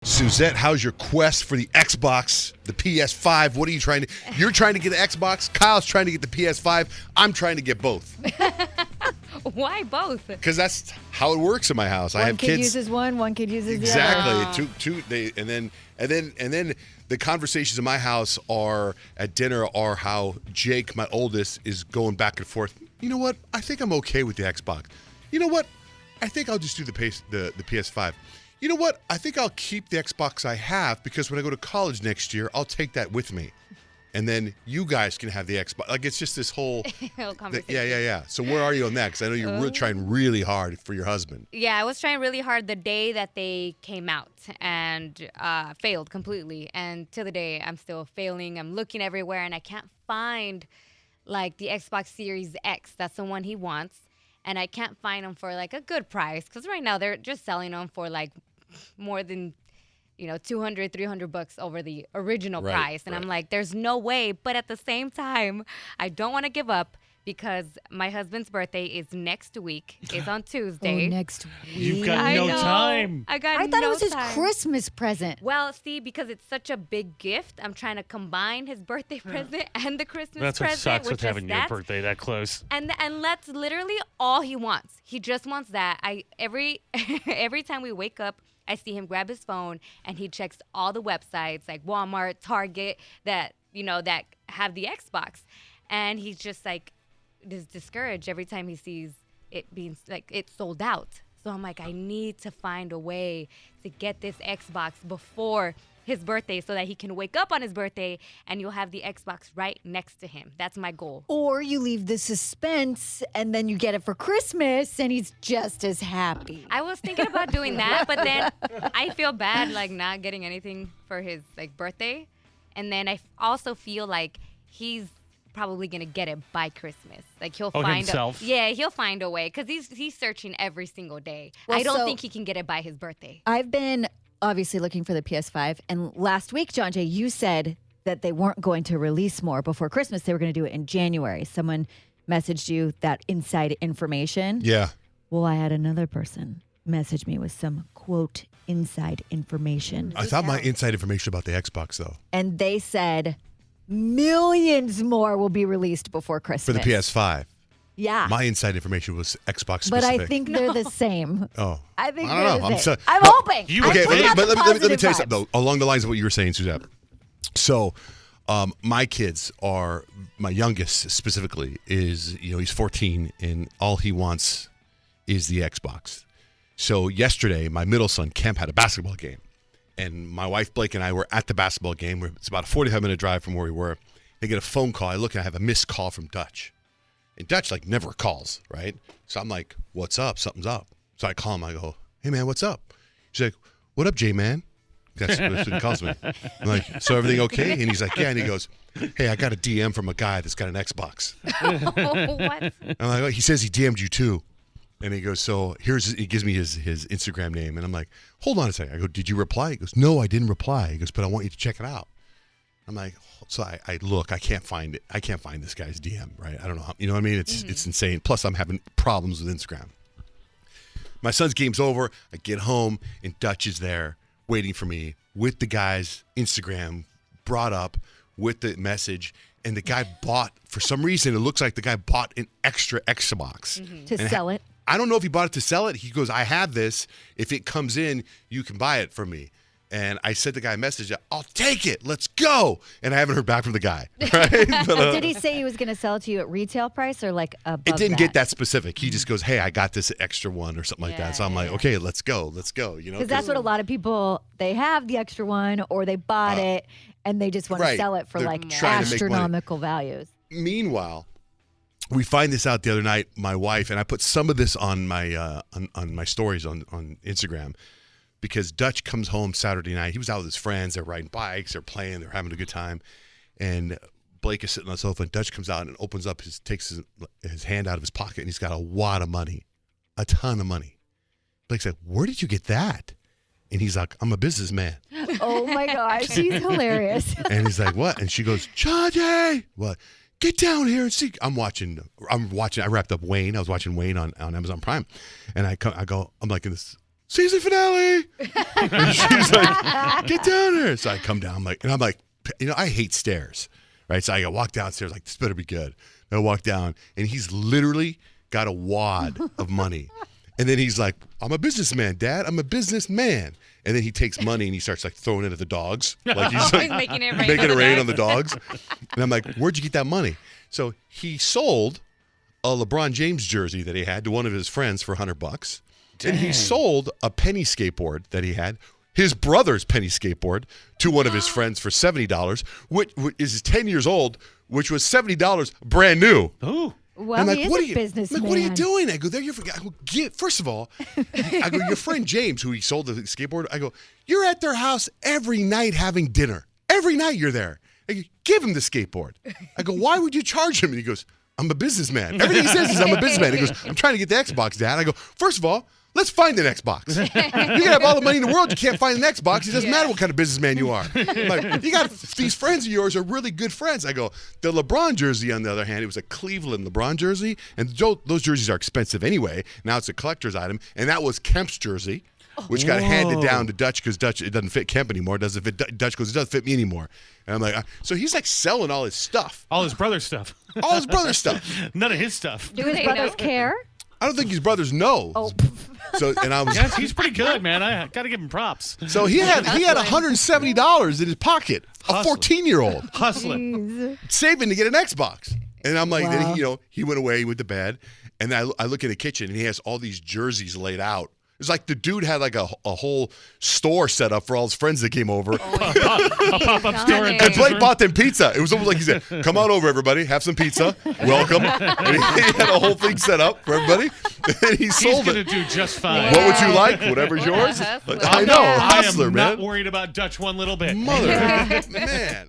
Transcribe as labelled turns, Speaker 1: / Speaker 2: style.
Speaker 1: Suzette, how's your quest for the Xbox, the PS5? What are you trying to... You're trying to get the Xbox. Kyle's trying to get the PS5. I'm trying to get both.
Speaker 2: Why both?
Speaker 1: Because that's how it works in my house. I have kids.
Speaker 3: One kid uses one kid uses the
Speaker 1: other.
Speaker 3: other.
Speaker 1: Exactly. And then the conversations in my house at dinner are how Jake, my oldest, is going back and forth. You know what? I think I'm okay with the Xbox. You know what? I think I'll just do the PS5. You know what? I think I'll keep the Xbox I have because when I go to college next year, I'll take that with me. And then you guys can have the Xbox. Like, it's just this whole
Speaker 2: conversation.
Speaker 1: Yeah. So where are you on that? Because I know you're trying really hard for your husband.
Speaker 2: Yeah, I was trying really hard the day that they came out and failed completely. And to the day, I'm still failing. I'm looking everywhere, and I can't find, like, the Xbox Series X. That's the one he wants. And I can't find them for, like, a good price. Because right now, they're just selling them for, like, more than, $200, $300 over the original price. And I'm like, there's no way. But at the same time, I don't want to give up because my husband's birthday is next week. It's on Tuesday.
Speaker 3: Next week.
Speaker 4: You've got no time.
Speaker 3: I thought it was his Christmas present.
Speaker 2: Well, see, because it's such a big gift, I'm trying to combine his birthday present and the Christmas present.
Speaker 4: That's what sucks with having your birthday that close.
Speaker 2: And that's literally all he wants. He just wants that. Every time we wake up, I see him grab his phone and he checks all the websites like Walmart, Target that have the Xbox, and he's just like discouraged every time he sees it being like it's sold out. So I'm like, I need to find a way to get this Xbox before his birthday so that he can wake up on his birthday and you'll have the Xbox right next to him. That's my goal.
Speaker 3: Or you leave the suspense and then you get it for Christmas and he's just as happy.
Speaker 2: I was thinking about doing that, but then I feel bad like not getting anything for his birthday. And then I also feel like he's probably gonna get it by Christmas. Like he'll find
Speaker 4: himself.
Speaker 2: He'll find a way because he's searching every single day.
Speaker 3: Well,
Speaker 2: I don't think he can get it by his birthday.
Speaker 3: I've been obviously looking for the PS5, and last week, John Jay, you said that they weren't going to release more before Christmas. They were going to do it in January. Someone messaged you that inside information.
Speaker 1: Yeah.
Speaker 3: Well, I had another person message me with some, quote, inside information.
Speaker 1: I thought my inside information about the Xbox, though.
Speaker 3: And they said millions more will be released before Christmas.
Speaker 1: For the PS5.
Speaker 3: Yeah.
Speaker 1: My inside information was Xbox specific.
Speaker 3: But I think they're the same.
Speaker 1: Oh.
Speaker 3: I think
Speaker 1: I don't know.
Speaker 3: they're the same. I'm hoping.
Speaker 1: Okay, but let me tell you
Speaker 3: vibes.
Speaker 1: something, though, along the lines of what you were saying, Suzette. So, my kids are, my youngest specifically is, he's 14, and all he wants is the Xbox. So, yesterday, my middle son, Kemp, had a basketball game. And my wife, Blake, and I were at the basketball game. It's about a 45-minute drive from where we were. They get a phone call. I look, and I have a missed call from Dutch. And Dutch, never calls, right? So I'm like, what's up? Something's up. So I call him. I go, hey, man, what's up? He's like, what up, J-Man? That's what he calls me. I'm like, so everything okay? And he's like, yeah. And he goes, hey, I got a DM from a guy that's got an Xbox.
Speaker 2: What?
Speaker 1: I'm like, oh, he says he DM'd you too. And he goes, so he gives me his Instagram name. And I'm like, hold on a second. I go, did you reply? He goes, no, I didn't reply. He goes, but I want you to check it out. I'm like, so I look, I can't find it. I can't find this guy's DM, right? I don't know how, you know what I mean? It's insane. Plus, I'm having problems with Instagram. My son's game's over. I get home, and Dutch is there waiting for me with the guy's Instagram brought up with the message. And the guy bought, for some reason, it looks like the guy bought an extra Xbox.
Speaker 3: To sell it.
Speaker 1: I don't know if he bought it to sell it. He goes, I have this. If it comes in, you can buy it from me. And I sent the guy a message, I'll take it. Let's go. And I haven't heard back from the guy. Right? But,
Speaker 3: did he say he was going to sell it to you at retail price or above
Speaker 1: it didn't
Speaker 3: that?
Speaker 1: get that specific. He just goes, hey, I got this extra one or something like that. So I'm like, okay, let's go.
Speaker 3: Because that's what a lot of people, they have the extra one or they bought it and they just want to sell it for
Speaker 1: They're trying to make money.
Speaker 3: astronomical values.
Speaker 1: Meanwhile, we find this out the other night, my wife, and I put some of this on my on my stories on Instagram. Because Dutch comes home Saturday night. He was out with his friends. They're riding bikes. They're playing. They're having a good time. And Blake is sitting on the sofa. And Dutch comes out and opens up, takes his hand out of his pocket. And he's got a wad of money, a ton of money. Blake said, where did you get that? And he's like, I'm a businessman.
Speaker 3: Oh, my gosh. He's hilarious.
Speaker 1: And he's like, what? And she goes, Chaji, what? Get down here and see. I'm watching. I wrapped up Wayne. I was watching Wayne on Amazon Prime. And I'm like in this season finale. And she's like, get down here. So I come down, I'm like, I hate stairs, right? So I walk downstairs, like, this better be good. And I walk down, and he's literally got a wad of money. And then he's like, I'm a businessman, Dad. I'm a businessman. And then he takes money and he starts like throwing it at the dogs. Like he's like
Speaker 2: making it
Speaker 1: rain on the dogs. And I'm like, where'd you get that money? So he sold a LeBron James jersey that he had to one of his friends for $100. And he sold a penny skateboard that he had, his brother's penny skateboard, to one of his friends for $70, which is 10 years old, which was $70 brand new.
Speaker 4: Ooh.
Speaker 3: Well,
Speaker 1: like,
Speaker 3: he is a businessman.
Speaker 1: Like, what are you doing? I go, there you forgot. First of all, I go, your friend James, who he sold the skateboard, I go, you're at their house every night having dinner. Every night you're there. I go, give him the skateboard. I go, why would you charge him? And he goes, I'm a businessman. Everything he says is I'm a businessman. He goes, I'm trying to get the Xbox, Dad. I go, first of all, let's find an Xbox. You can have all the money in the world, you can't find an Xbox. It doesn't matter what kind of businessman you are. Like, you got these friends of yours are really good friends. I go, the LeBron jersey, on the other hand, it was a Cleveland LeBron jersey, and those jerseys are expensive anyway. Now it's a collector's item, and that was Kemp's jersey, which got handed down to Dutch because Dutch, it doesn't fit Kemp anymore. It doesn't fit Dutch because it doesn't fit me anymore. And I'm like, so he's like selling all his stuff.
Speaker 4: All his brother's stuff.
Speaker 1: All his brother's stuff.
Speaker 4: None of his stuff.
Speaker 3: Do his brothers care?
Speaker 1: I don't think his brothers know.
Speaker 3: Oh.
Speaker 1: So and I was.
Speaker 4: Yes, he's pretty good, man. I got to give him props.
Speaker 1: So he had $170 in his pocket. A 14-year-old
Speaker 4: Hustling.
Speaker 1: saving to get an Xbox. And I'm like,
Speaker 3: Wow.
Speaker 1: then he went away, he went to bed, and I look in the kitchen and he has all these jerseys laid out. It's like the dude had like a whole store set up for all his friends that came over.
Speaker 4: A pop-up store.
Speaker 1: And Blake bought them pizza. It was almost like he said, come on over, everybody. Have some pizza. Welcome. And he had a whole thing set up for everybody. And he sold
Speaker 4: He's
Speaker 1: it.
Speaker 4: going to do just fine.
Speaker 1: What would you like? Whatever's yours.
Speaker 2: Hustler.
Speaker 1: I know.
Speaker 4: I
Speaker 1: Hustler,
Speaker 4: am
Speaker 1: man.
Speaker 4: not worried about Dutch one little bit.
Speaker 1: Mother. Man.